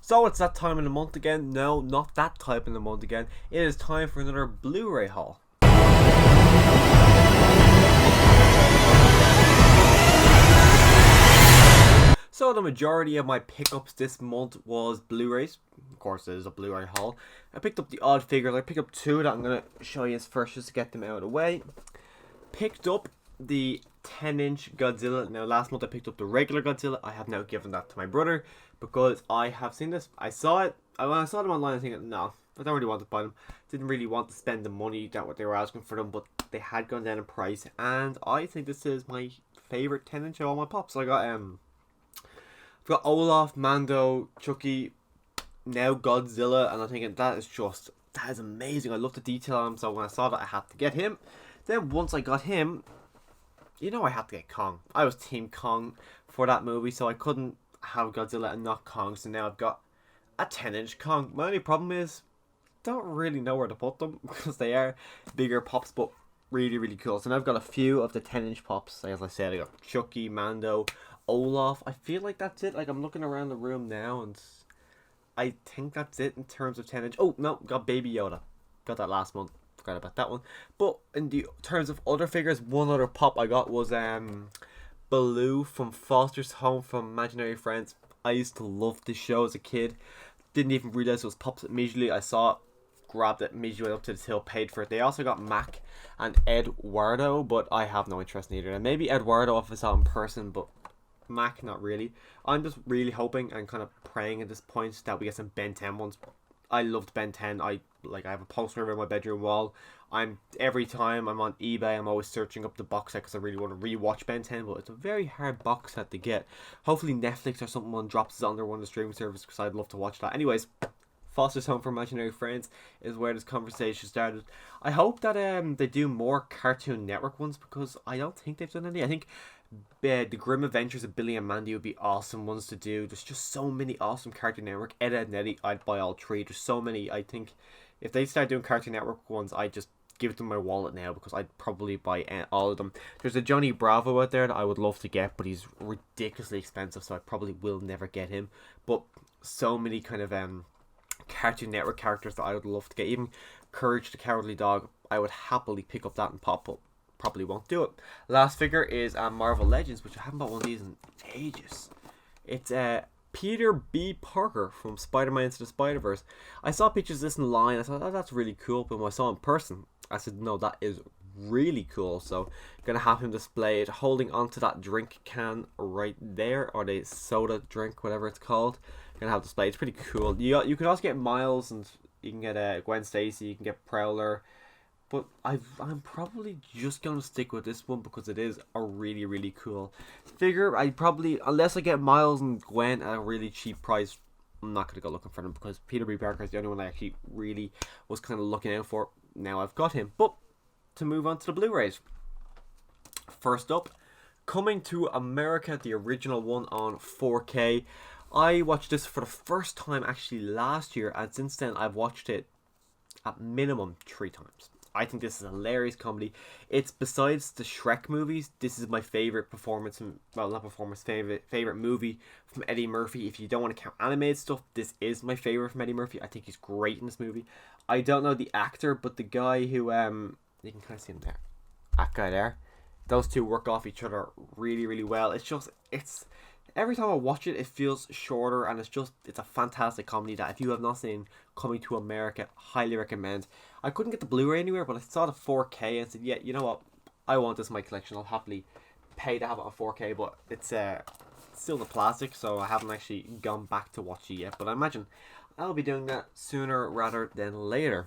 So it's that time of the month again. No, not that type of the month again. It is time for another Blu-ray haul. So the majority of my pickups this month was Blu-rays. Of course, it is a Blu-ray haul. I picked up the odd figures. I picked up two that I'm going to show you first just to get them out of the way. Picked up the 10-inch Godzilla. Now last month I picked up the regular Godzilla. I have now given that to my brother because I have seen this. I saw it. When I saw them online, I think, no, I don't really want to buy them. Didn't really want to spend the money that what they were asking for them, but they had gone down in price, and I think this is my favorite 10-inch of all my pops. I got I've got Olaf, Mando, Chucky, now Godzilla, and I'm thinking that is amazing. I love the detail on him, so when I saw that I had to get him. Then once I got him, you know I had to get Kong. I was Team Kong for that movie, so I couldn't have Godzilla and not Kong, so now I've got a 10-inch Kong. My only problem is, don't really know where to put them, because they are bigger pops, but really, really cool. So now I've got a few of the 10-inch pops. As I said, I got Chucky, Mando, Olaf. I feel like that's it. Like, I'm looking around the room now, and I think that's it in terms of 10-inch. Oh, no, got Baby Yoda. Got that last month. Forgot about that one. But in the terms of other figures, one other pop I got was Baloo from Foster's Home from Imaginary Friends. I used to love this show as a kid. Didn't even realize it was pops immediately. I saw it, grabbed it, immediately went up to the till, paid for it. They also got Mac and Eduardo, but I have no interest in either. And maybe Eduardo if I saw in person, but Mac, not really. I'm just really hoping and kind of praying at this point that we get some Ben 10 ones. I loved Ben 10. I have a poster over my bedroom wall. Every time I'm on eBay, I'm always searching up the box set because I really want to rewatch Ben 10, but it's a very hard box set to get. Hopefully Netflix or someone drops it under one of the streaming services because I'd love to watch that. Anyways, Foster's Home for Imaginary Friends is where this conversation started. I hope that they do more Cartoon Network ones because I don't think they've done any. I think the Grim Adventures of Billy and Mandy would be awesome ones to do. There's just so many awesome Cartoon Network. Ed, Edd and Eddy, I'd buy all three. There's so many. I think if they start doing Cartoon Network ones, I'd just give them my wallet now because I'd probably buy all of them. There's a Johnny Bravo out there that I would love to get, but he's ridiculously expensive, so I probably will never get him. But so many kind of Cartoon Network characters that I would love to get. Even Courage the Cowardly Dog, I would happily pick up that and pop up. Probably won't do it. Last figure is Marvel Legends, which I haven't bought one of these in ages. It's Peter B. Parker from Spider-Man Into the Spider-Verse. I saw pictures of this in line. I thought, oh, that's really cool. But when I saw it in person, I said, no, that is really cool. So I'm going to have him display it holding onto that drink can right there, or the soda drink, whatever it's called. Going to have display. It's pretty cool. You can also get Miles, and you can get Gwen Stacy, you can get Prowler. But I'm probably just going to stick with this one because it is a really, really cool figure. Unless I get Miles and Gwen at a really cheap price, I'm not going to go looking for them because Peter B. Parker is the only one I actually really was kind of looking out for. Now I've got him. But to move on to the Blu-rays. First up, coming to America, the original one on 4K. I watched this for the first time actually last year, and since then I've watched it at minimum 3 times. I think this is a hilarious comedy. It's, besides the Shrek movies, this is my favorite favorite movie from Eddie Murphy. If you don't want to count animated stuff, this is my favorite from Eddie Murphy. I think he's great in this movie. I don't know the actor, but the guy who you can kind of see him there. That guy there. Those two work off each other really, really well. It's every time I watch it, it feels shorter, and it's a fantastic comedy that if you have not seen Coming to America, highly recommend. I couldn't get the Blu-ray anywhere, but I saw the 4K and said, yeah, you know what, I want this in my collection. I'll happily pay to have it on 4K, but it's still the plastic, so I haven't actually gone back to watch it yet, but I imagine I'll be doing that sooner rather than later.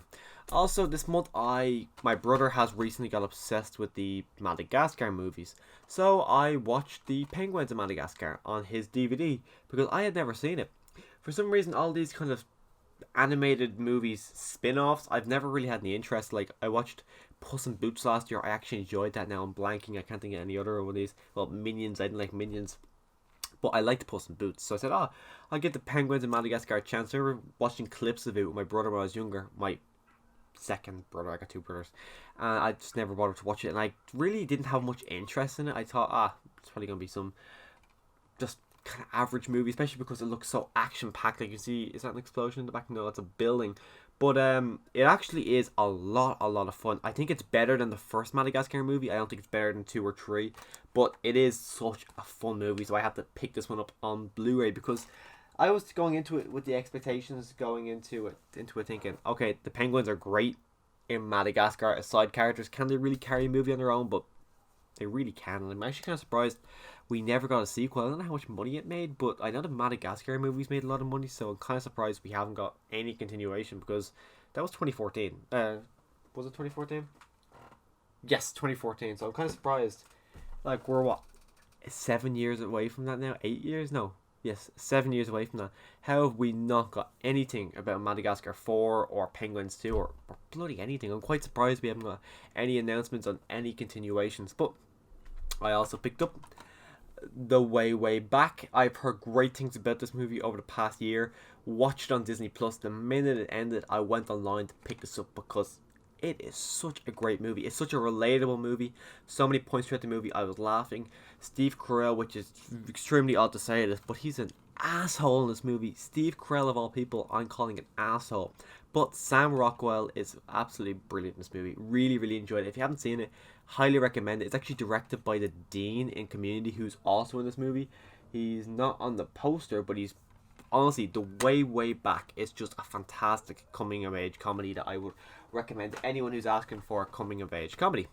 Also, this month, my brother has recently got obsessed with the Madagascar movies. So I watched the Penguins of Madagascar on his DVD because I had never seen it. For some reason, all these kind of animated movies spin-offs, I've never really had any interest. Like, I watched Puss in Boots last year. I actually enjoyed that. Now I'm blanking. I can't think of any other one of these. Well, Minions. I didn't like Minions. But I liked Puss in Boots. So I said, I'll give the Penguins of Madagascar a chance. I remember watching clips of it with my brother when I was younger. My second brother. I got 2 brothers. And I just never bothered to watch it. And I really didn't have much interest in it. I thought, it's probably going to be some just kind of average movie, especially because it looks so action packed. Like you see, is that an explosion in the back? No, it's a building. But it actually is a lot of fun. I think it's better than the first Madagascar movie. I don't think it's better than 2 or 3, but it is such a fun movie. So I have to pick this one up on Blu-ray because I was going into it with the expectations, going into it thinking, okay, the penguins are great in Madagascar as side characters. Can they really carry a movie on their own? But they really can. And I'm actually kind of surprised we never got a sequel. I don't know how much money it made, but I know the Madagascar movies made a lot of money, so I'm kind of surprised we haven't got any continuation because that was 2014. Was it 2014? Yes, 2014. So I'm kind of surprised. Like, we're what, 7 years away from that now? 8 years? No. Yes, 7 years away from that. How have we not got anything about Madagascar 4 or Penguins 2 or bloody anything? I'm quite surprised we haven't got any announcements on any continuations. But I also picked up The Way Back. I've heard great things about this movie over the past year. Watched it on Disney Plus. The minute it ended, I went online to pick this up because it is such a great movie. It's such a relatable movie. So many points throughout the movie I was laughing. Steve Carell, which is extremely odd to say this, but he's an asshole in this movie. Steve Carell of all people, I'm calling an asshole. But Sam Rockwell is absolutely brilliant in this movie. Really enjoyed it. If you haven't seen it, highly recommend it. It's actually directed by the Dean in Community, who's also in this movie. He's not on the poster, but he's honestly, The Way Back is just a fantastic coming of age comedy that I would recommend to anyone who's asking for a coming of age comedy.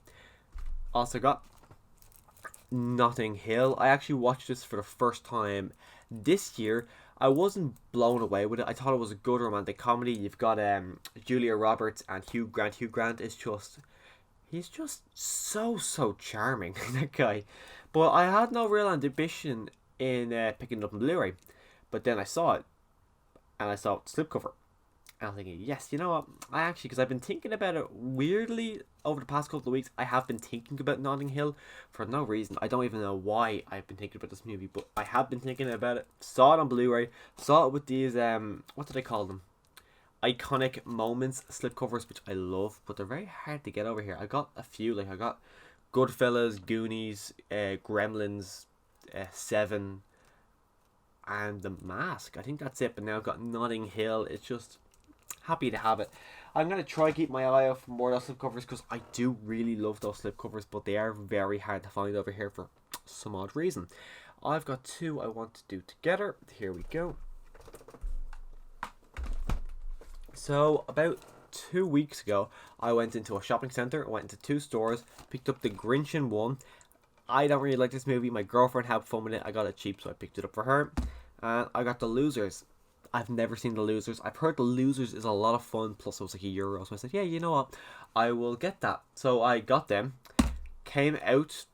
Also got Notting Hill. I actually watched this for the first time this year. I wasn't blown away with it. I thought it was a good romantic comedy. You've got Julia Roberts and Hugh Grant. Hugh Grant is he's just so charming, that guy. But I had no real ambition in picking it up on Blu-ray. But then I saw it, and I saw slipcover. And I'm thinking, yes, you know what? I actually, because I've been thinking about it weirdly over the past couple of weeks. I have been thinking about Notting Hill for no reason. I don't even know why I've been thinking about this movie, but I have been thinking about it. Saw it on Blu-ray. Saw it with these, what do they call them? Iconic moments slipcovers, which I love, but they're very hard to get over here. I got a few, like I got Goodfellas, Goonies, Gremlins, Seven, and The Mask. I think that's it, but now I've got Notting Hill. It's just happy to have it. I'm going to try to keep my eye out for more of those slipcovers because I do really love those slipcovers, but they are very hard to find over here for some odd reason. I've got 2 I want to do together. Here we go. So about 2 weeks ago, I went into a shopping centre. I went into 2 stores, picked up The Grinch in one. I don't really like this movie. My girlfriend had fun with it. I got it cheap, so I picked it up for her. And I got The Losers. I've never seen The Losers. I've heard The Losers is a lot of fun, plus it was like €1. So I said, yeah, you know what? I will get that. So I got them, came out,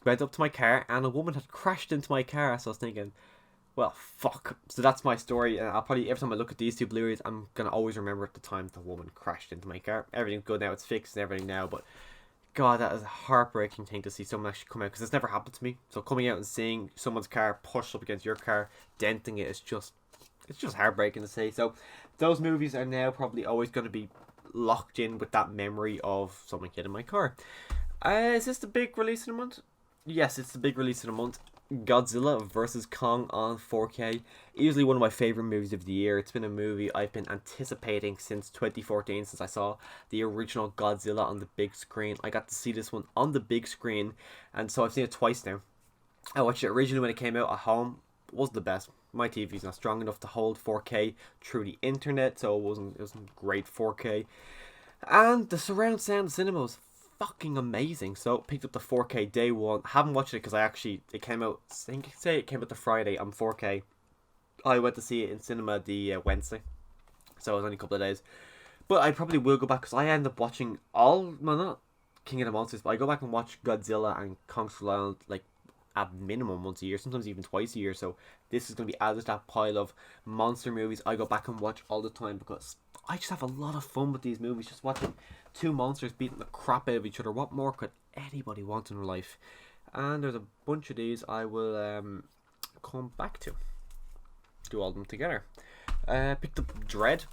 went up to my car, and a woman had crashed into my car. So I was thinking, well, fuck. So that's my story. And I'll probably, every time I look at these 2 Blu-rays, I'm going to always remember at the time the woman crashed into my car. Everything's good now. It's fixed and everything now, but God, that is a heartbreaking thing to see someone actually come out, because it's never happened to me. So coming out and seeing someone's car push up against your car, denting it, is just, it's just heartbreaking to see. So those movies are now probably always going to be locked in with that memory of someone hitting my car. Is this the big release of the month? Yes, it's the big release of the month. Godzilla vs. Kong on 4K. Easily one of my favourite movies of the year. It's been a movie I've been anticipating since 2014, since I saw the original Godzilla on the big screen. I got to see this one on the big screen, and so I've seen it twice now. I watched it originally when it came out at home. It wasn't the best. My TV's not strong enough to hold 4K through the internet, so it wasn't great 4K. And the surround sound cinema was fucking amazing. So picked up the 4K day one. Haven't watched it because it came out, I think it came out the Friday on 4K. I went to see it in cinema the Wednesday, so it was only a couple of days. But I probably will go back because I end up watching not King of the Monsters, but I go back and watch Godzilla and Kong Skull Island like at minimum once a year, sometimes even twice a year. So this is going to be added to that pile of monster movies I go back and watch all the time, because I just have a lot of fun with these movies, just watching 2 monsters beating the crap out of each other. What more could anybody want in their life? And there's a bunch of these I will come back to. Do all of them together. Picked up Dread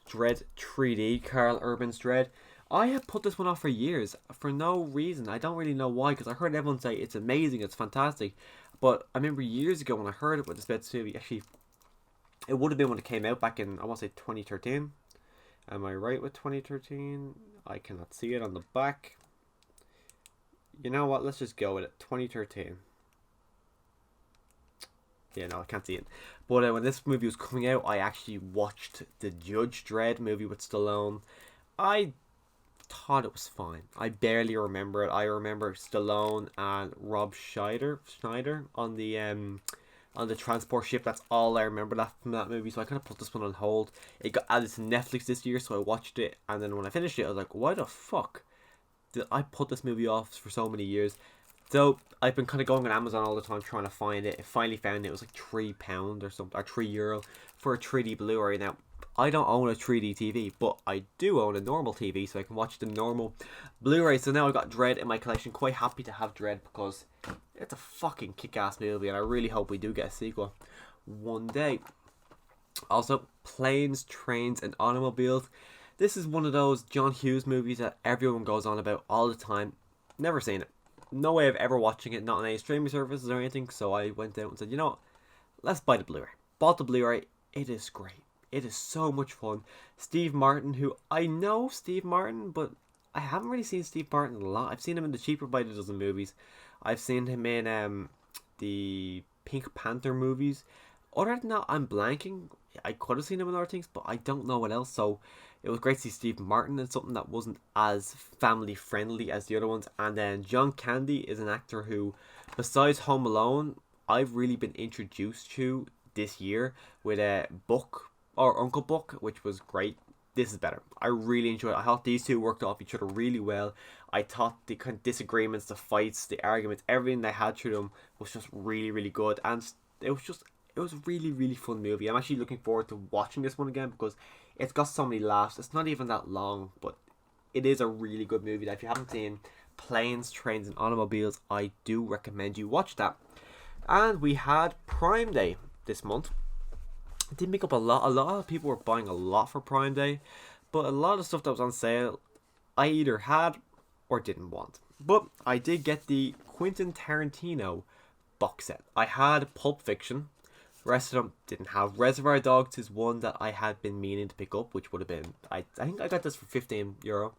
3D, Carl Urban's Dread. I have put this one off for years for no reason. I don't really know why, because I heard everyone say it's amazing, it's fantastic. But I remember years ago when I heard about this movie, actually, it would have been when it came out back in, I want to say 2013. Am I right with 2013? I cannot see it on the back. You know what? Let's just go with it. 2013. Yeah, no, I can't see it. But when this movie was coming out, I actually watched the Judge Dredd movie with Stallone. I thought it was fine. I barely remember it. I remember Stallone and Rob Schneider on the transport ship. That's all I remember from that movie. So I kind of put this one on hold. It got added to Netflix this year, so I watched it. And then when I finished it, I was like, why the fuck did I put this movie off for so many years? So I've been kind of going on Amazon all the time trying to find it. I finally found it. It was like £3 or something, or €3 for a 3D Blu-ray. Now, I don't own a 3D TV, but I do own a normal TV, so I can watch the normal Blu-ray. So now I've got Dredd in my collection. Quite happy to have Dredd because it's a fucking kick-ass movie, and I really hope we do get a sequel one day. Also, Planes, Trains, and Automobiles. This is one of those John Hughes movies that everyone goes on about all the time. Never seen it. No way of ever watching it, not on any streaming services or anything. So I went out and said, you know what? Let's buy the Blu-ray. Bought the Blu-ray. It is great. It is so much fun. Steve Martin, who I know Steve Martin, but I haven't really seen Steve Martin a lot. I've seen him in the cheaper by the dozen movies. I've seen him in the Pink Panther movies. Other than that, I'm blanking. I could have seen him in other things, but I don't know what else. So it was great to see Steve Martin in something that wasn't as family friendly as the other ones. And then John Candy is an actor who, besides Home Alone, I've really been introduced to this year with a Book or Uncle Buck, which was great. This is better. I really enjoyed it. I thought these two worked off each other really well. I thought the kind of disagreements, the fights, the arguments, everything they had through them was just really, really good. And it was a really, really fun movie. I'm actually looking forward to watching this one again because it's got so many laughs. It's not even that long, but it is a really good movie. That if you haven't seen Planes, Trains, and Automobiles, I do recommend you watch that. And we had Prime Day this month. It did make up a lot. A lot of people were buying a lot for Prime Day, but a lot of stuff that was on sale, I either had or didn't want. But I did get the Quentin Tarantino box set. I had Pulp Fiction. The rest of them didn't have. Reservoir Dogs is one that I had been meaning to pick up, which would have been, I think I got this for €15.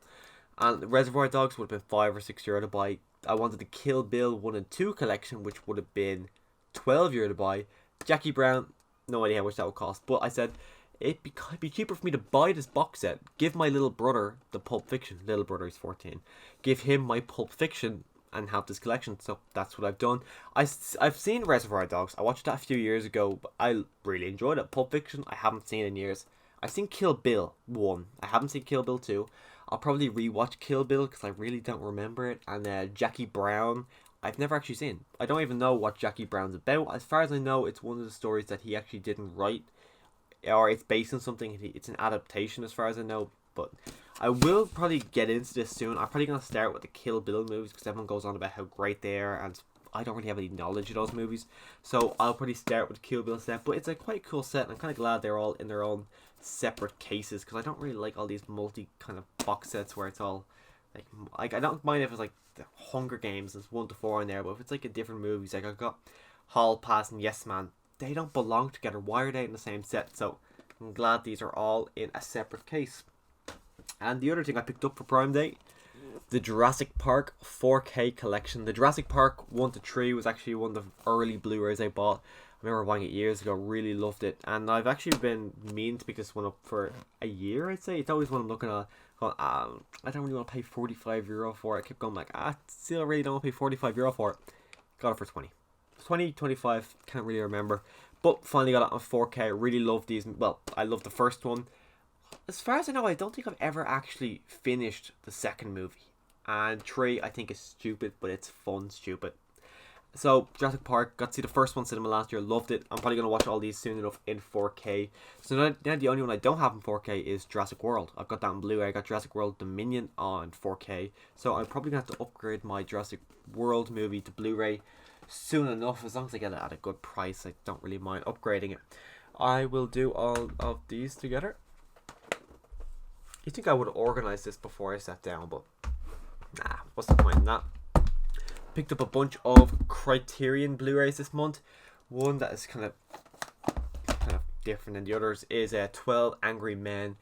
And Reservoir Dogs would have been €5 or €6 to buy. I wanted the Kill Bill 1 and 2 collection, which would have been €12 to buy. Jackie Brown, no idea how much that would cost, but I said it'd be cheaper for me to buy this box set, give my little brother the Pulp Fiction. Little brother is 14. Give him my Pulp Fiction and have this collection. So that's what I've done. I've seen Reservoir Dogs. I watched that a few years ago, but I really enjoyed it. Pulp Fiction I haven't seen in years. I've seen Kill Bill 1. I haven't seen Kill Bill 2. I'll probably rewatch Kill Bill because I really don't remember it. And Jackie Brown, I've never actually seen. I don't even know what Jackie Brown's about. As far as I know, it's one of the stories that he actually didn't write, or it's based on something. It's an adaptation as far as I know. But I will probably get into this soon. I'm probably going to start with the Kill Bill movies because everyone goes on about how great they are, and I don't really have any knowledge of those movies. So I'll probably start with the Kill Bill set. But it's a quite cool set, and I'm kind of glad they're all in their own separate cases because I don't really like all these multi kind of box sets where it's all like I don't mind if it's like the Hunger Games, there's 1 to 4 in there, but if it's like a different movies, like I've got Hall Pass and Yes Man, they don't belong together. Why are they in the same set? So I'm glad these are all in a separate case. And the other thing I picked up for Prime Day, the Jurassic Park 4K collection. The Jurassic Park 1 to 3 was actually one of the early Blu-rays I bought. I remember buying it years ago, really loved it. And I've actually been meaning to pick this one up for a year, I'd say. It's always one I'm looking at, going, I don't really want to pay €45 for it. I kept going like, still really don't want to pay €45 for it. Got it for 20. 20, 25, can't really remember. But finally got it on 4K. I really love these. Well, I love the first one. As far as I know, I don't think I've ever actually finished the second movie. And 3, I think, is stupid, but it's fun stupid. So, Jurassic Park, got to see the first one cinema last year, loved it. I'm probably going to watch all these soon enough in 4K. So now the only one I don't have in 4K is Jurassic World. I've got that in Blu-ray. I got Jurassic World Dominion on 4K. So I'm probably going to have to upgrade my Jurassic World movie to Blu-ray soon enough. As long as I get it at a good price, I don't really mind upgrading it. I will do all of these together. You think I would have organized this before I sat down, but nah, what's the point in that? Picked up a bunch of Criterion Blu-rays this month. One that is kind of different than the others is 12 Angry Men.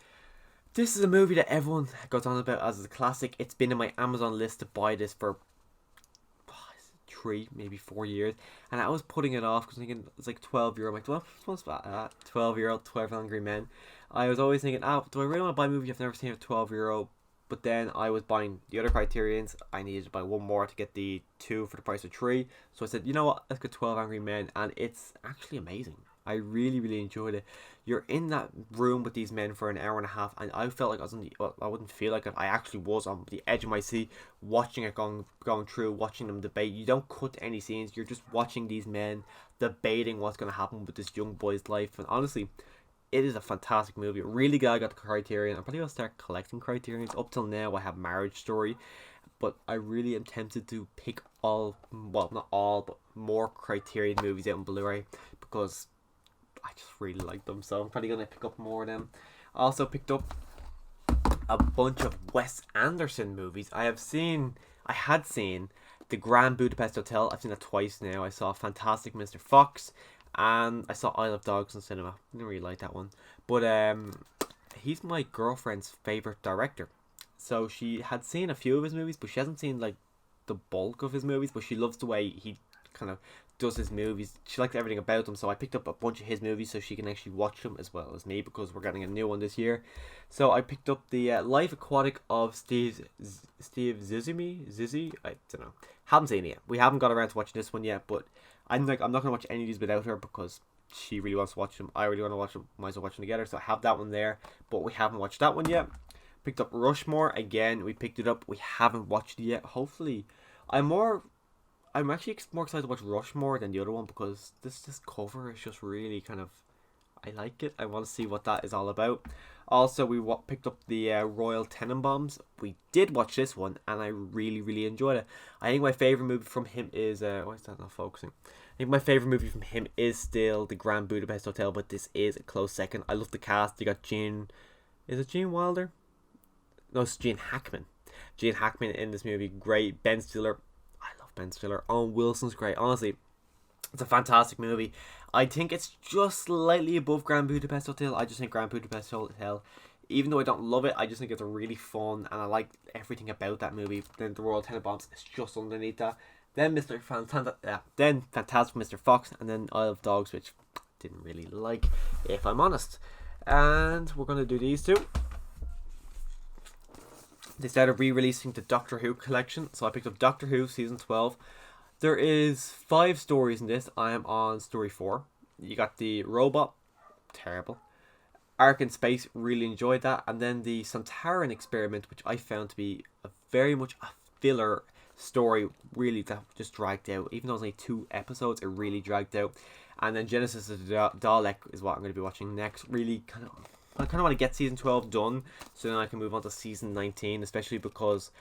This is a movie that everyone goes on about as a classic. It's been in my Amazon list to buy this for 3, maybe 4 years, and I was putting it off because thinking it's like €12. I'm like, well, what's that? €12, 12 Angry Men. I was always thinking, do I really want to buy a movie I've never seen at €12? But then I was buying the other Criterions. I needed to buy one more to get the 2 for the price of 3. So I said, you know what, let's get 12 Angry Men, and it's actually amazing. I really, really enjoyed it. You're in that room with these men for an hour and a half, and I felt like I was I wouldn't feel like it. I actually was on the edge of my seat, watching it going through, watching them debate. You don't cut any scenes. You're just watching these men debating what's going to happen with this young boy's life. And honestly, it is a fantastic movie. Really glad I got the Criterion. I'm probably going to start collecting Criterions. Up till now, I have Marriage Story, but I really am tempted to pick all, well, not all, but more Criterion movies out on Blu-ray because I just really like them. So I'm probably going to pick up more of them. I also picked up a bunch of Wes Anderson movies. I had seen The Grand Budapest Hotel. I've seen that twice now. I saw Fantastic Mr. Fox, and I saw Isle of Dogs in cinema. I didn't really like that one, but he's my girlfriend's favorite director. So she had seen a few of his movies, but she hasn't seen like the bulk of his movies. But she loves the way he kind of does his movies. She likes everything about them. So I picked up a bunch of his movies so she can actually watch them as well as me, because we're getting a new one this year. So I picked up the Life Aquatic of Steve Zissou. I don't know. Haven't seen it yet. We haven't got around to watching this one yet, but I'm not gonna watch any of these without her because she really wants to watch them. I really want to watch them. Might as well watch them together. So I have that one there, but we haven't watched that one yet. Picked up Rushmore again. We picked it up. We haven't watched it yet. Hopefully, I'm actually more excited to watch Rushmore than the other one because this cover is just really kind of, I like it. I want to see what that is all about. Also, we picked up the Royal Tenenbaums. We did watch this one, and I really, really enjoyed it. I think my favorite movie from him is why is that not focusing? I think my favorite movie from him is still The Grand Budapest Hotel, but this is a close second. I love the cast. You got Gene Wilder? No, it's Gene Hackman. Gene Hackman in this movie, great. Ben Stiller. I love Ben Stiller. Owen Wilson's great. Honestly, it's a fantastic movie. I think it's just slightly above Grand Budapest Hotel. I just think Grand Budapest Hotel, even though I don't love it, I just think it's a really fun, and I like everything about that movie. Then The Royal Tenenbaums is just underneath that. Then then Fantastic Mr. Fox, and then Isle of Dogs, which I didn't really like, if I'm honest. And we're going to do these two. They started re-releasing the Doctor Who collection, so I picked up Doctor Who Season 12. There is 5 stories in this. I am on story 4. You got the robot, terrible. Ark in Space, really enjoyed that. And then the Santaran Experiment, which I found to be very much a filler story, really that just dragged out. Even though it was only 2 episodes, it really dragged out. And then Genesis of the Dalek is what I'm going to be watching next. Really I kind of want to get season 12 done so then I can move on to season 19, especially because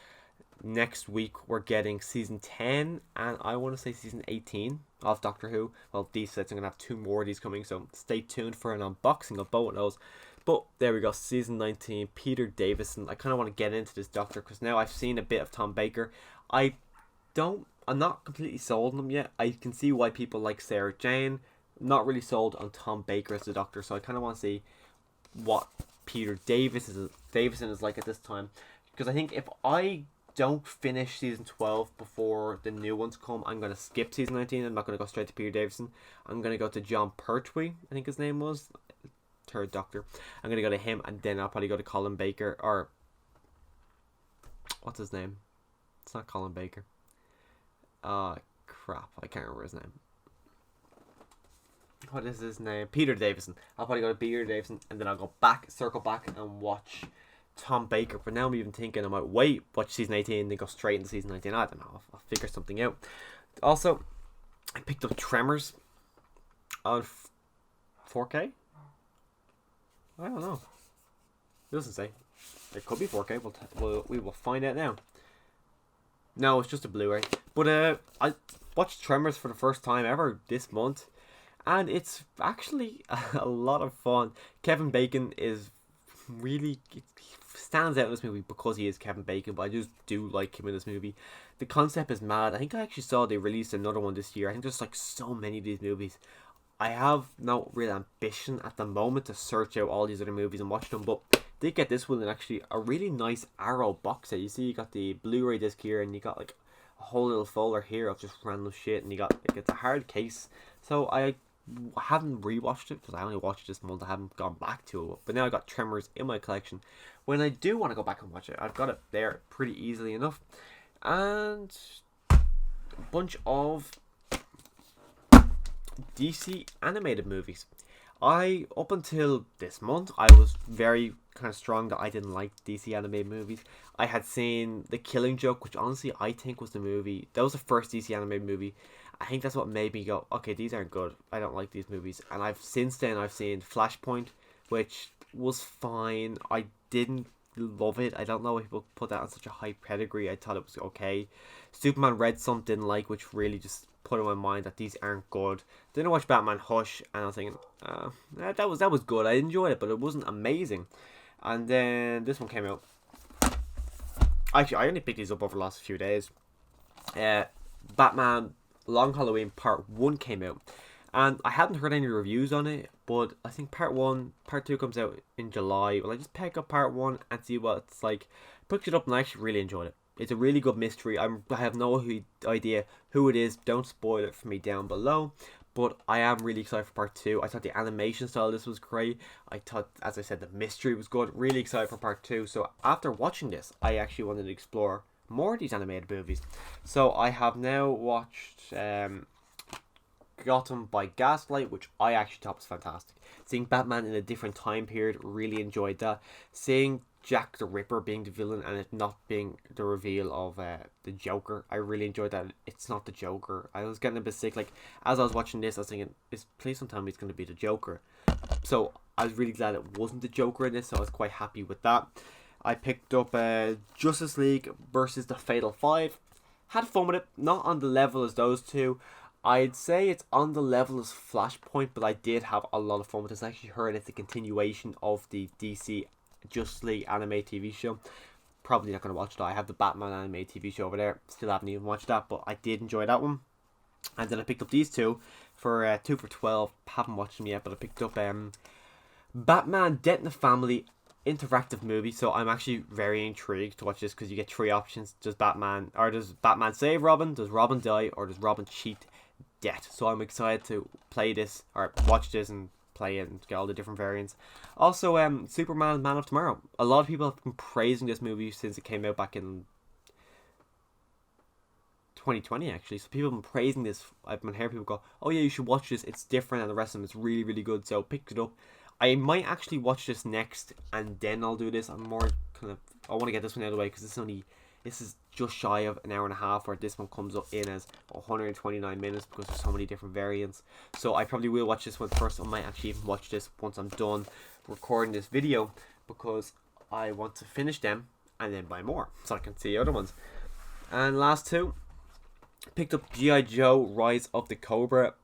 next week we're getting season 10 and I want to say season 18 of Doctor Who. Well, these sets, I'm going to have 2 more of these coming, so stay tuned for an unboxing of both of those. But there we go, season 19, Peter Davison. I kind of want to get into this Doctor because now I've seen a bit of Tom Baker. I'm not completely sold on him yet. I can see why people like Sarah Jane. I'm not really sold on Tom Baker as the Doctor, so I kind of want to see what Peter Davison is like at this time, because I think if I don't finish season 12 before the new ones come, I'm going to skip season 19. I'm not going to go straight to Peter Davison. I'm going to go to John Pertwee, I think his name was, 3rd Doctor. I'm going to go to him, and then I'll probably go to Colin Baker, or what's his name? It's not Colin Baker. Crap, I can't remember his name. What is his name? Peter Davison. I'll probably go to Peter Davison, and then I'll go circle back and watch Tom Baker. But now I'm even thinking I might watch season 18 and then go straight into season 19. I don't know. I'll figure something out. Also, I picked up Tremors on 4K. I don't know. It doesn't say. It could be 4K. We will find out now. No, it's just a Blu-ray. But I watched Tremors for the first time ever this month. And it's actually a lot of fun. Kevin Bacon is really stands out in this movie because he is Kevin Bacon, but I just do like him in this movie. The concept is mad. I think I actually saw they released another one this year. I think there's like so many of these movies. I have no real ambition at the moment to search out all these other movies and watch them, but did get this one, and actually a really nice Arrow box set. You see, you got the Blu-ray disc here, and you got like a whole little folder here of just random shit, and you got like, it's a hard case. So I haven't rewatched it because I only watched this month. I haven't gone back to it, but now I got Tremors in my collection. When I do want to go back and watch it, I've got it there pretty easily enough, and a bunch of DC animated movies. Up until this month, I was very kind of strong that I didn't like DC animated movies. I had seen The Killing Joke, which honestly I think was the movie. That was the first DC animated movie. I think that's what made me go, okay, these aren't good. I don't like these movies. And since then I've seen Flashpoint, which was fine. I didn't love it. I don't know why people put that on such a high pedigree. I thought it was okay. Superman Red Son didn't like, which really just put in my mind that these aren't good. Then I watched Batman Hush, and I was thinking, that was good. I enjoyed it, but it wasn't amazing. And then this one came out. Actually, I only picked these up over the last few days. Batman Long Halloween Part 1 came out, and I hadn't heard any reviews on it, but I think Part 2 comes out in July. Well, I just pick up Part 1 and see what it's like. Picked it up and I actually really enjoyed it. It's a really good mystery. I have no idea who it is. Don't spoil it for me down below. But I am really excited for Part 2. I thought the animation style of this was great. I thought, as I said, the mystery was good. Really excited for Part 2. So after watching this, I actually wanted to explore more of these animated movies. So I have now watched Gotham by Gaslight, which I actually thought was fantastic. Seeing Batman in a different time period, really enjoyed that. Seeing Jack the Ripper being the villain and it not being the reveal of the Joker, I really enjoyed that. It's not the Joker. I was getting a bit sick. Like, as I was watching this, I was thinking, please don't tell me it's going to be the Joker. So I was really glad it wasn't the Joker in this, so I was quite happy with that. I picked up Justice League versus the Fatal Five. Had fun with it. Not on the level as those two. I'd say it's on the level as Flashpoint, but I did have a lot of fun with this. I actually heard it's a continuation of the DC Justice League anime TV show. Probably not going to watch that. I have the Batman anime TV show over there. Still haven't even watched that, but I did enjoy that one. And then I picked up these two for 2 for $12. Haven't watched them yet, but I picked up Batman Death in the Family interactive movie. So I'm actually very intrigued to watch this because you get 3 options. Does Batman save Robin? Does Robin die? Or does Robin cheat death? So I'm excited to play this or watch this and play it and get all the different variants. Also, Superman Man of Tomorrow. A lot of people have been praising this movie since it came out back in 2020 actually. So people have been praising this. I've been hearing people go, oh yeah, you should watch this. It's different and the rest of them it's really, really good. So picked it up. I might actually watch this next and then I'll do this. I want to get this one out of the way because this is just shy of an hour and a half, where this one comes up in as 129 minutes because there's so many different variants. So I probably will watch this one first. I might actually even watch this once I'm done recording this video because I want to finish them and then buy more so I can see the other ones. And last two, picked up G.I. Joe Rise of the Cobra.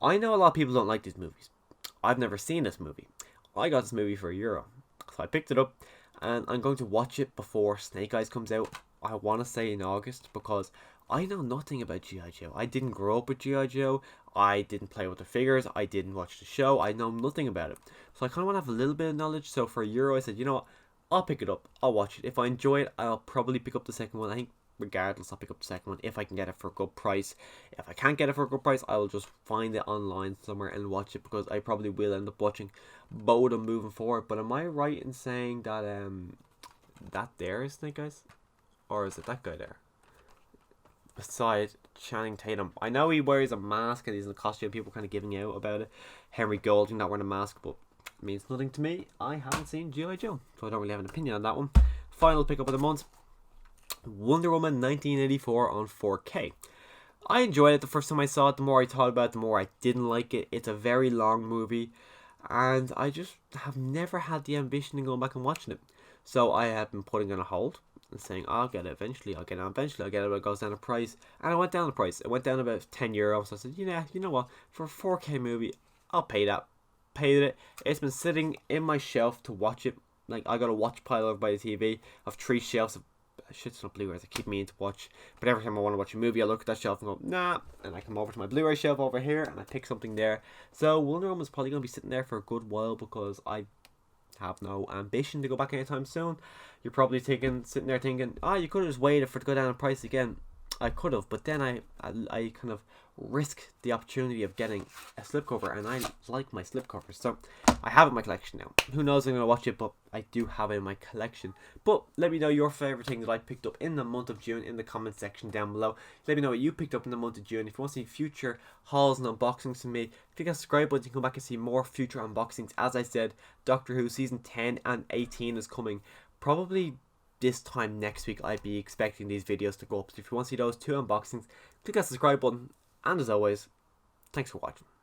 I know a lot of people don't like these movies. I've never seen this movie. I got this movie for €1. So I picked it up and I'm going to watch it before Snake Eyes comes out. I want to say in August because I know nothing about G.I. Joe. I didn't grow up with G.I. Joe. I didn't play with the figures. I didn't watch the show. I know nothing about it. So I kind of want to have a little bit of knowledge. So for €1, I said, you know what? I'll pick it up. I'll watch it. If I enjoy it, I'll probably pick up the second one. I think regardless, I'll pick up the second one if I can get it for a good price. If I can't get it for a good price, I will just find it online somewhere and watch it because I probably will end up watching both of them moving forward. But am I right in saying that that there is Snake Eyes? Or is it that guy there? Beside Channing Tatum. I know he wears a mask and he's in a costume. People kind of giving out about it. Henry Golding not wearing a mask, but it means nothing to me. I haven't seen G.I. Joe, so I don't really have an opinion on that one. Final pickup of the month, Wonder Woman 1984 on 4K. I enjoyed it the first time I saw it. The more I thought about it, the more I didn't like it. It's a very long movie, and I just have never had the ambition of going back and watching it. So I have been putting it on a hold and saying, I'll get it eventually, I'll get it eventually, I'll get it when it goes down in price. And I went down the price. It went down about €10. So I said, yeah, you know what? For a 4K movie, I'll pay that. Paid it. It's been sitting in my shelf to watch it like I got a watch pile over by the TV of 3 shelves of shit ton of Blu-rays that keep me in to watch. But every time I want to watch a movie, I look at that shelf and go, nah. And I come over to my Blu-ray shelf over here and I pick something there. So Wonder Woman is probably going to be sitting there for a good while because I have no ambition to go back anytime soon. You're probably sitting there thinking, you could have just waited for it to go down in price again. I could have, but then I kind of risk the opportunity of getting a slipcover, and I like my slipcovers, so I have it in my collection now. Who knows if I'm going to watch it, but I do have it in my collection. But let me know your favourite thing that I picked up in the month of June in the comment section down below. Let me know what you picked up in the month of June. If you want to see future hauls and unboxings from me, click that subscribe button to come back and see more future unboxings. As I said, Doctor Who season 10 and 18 is coming probably this time next week. I'd be expecting these videos to go up. So if you want to see those 2 unboxings, click that subscribe button. And as always, thanks for watching.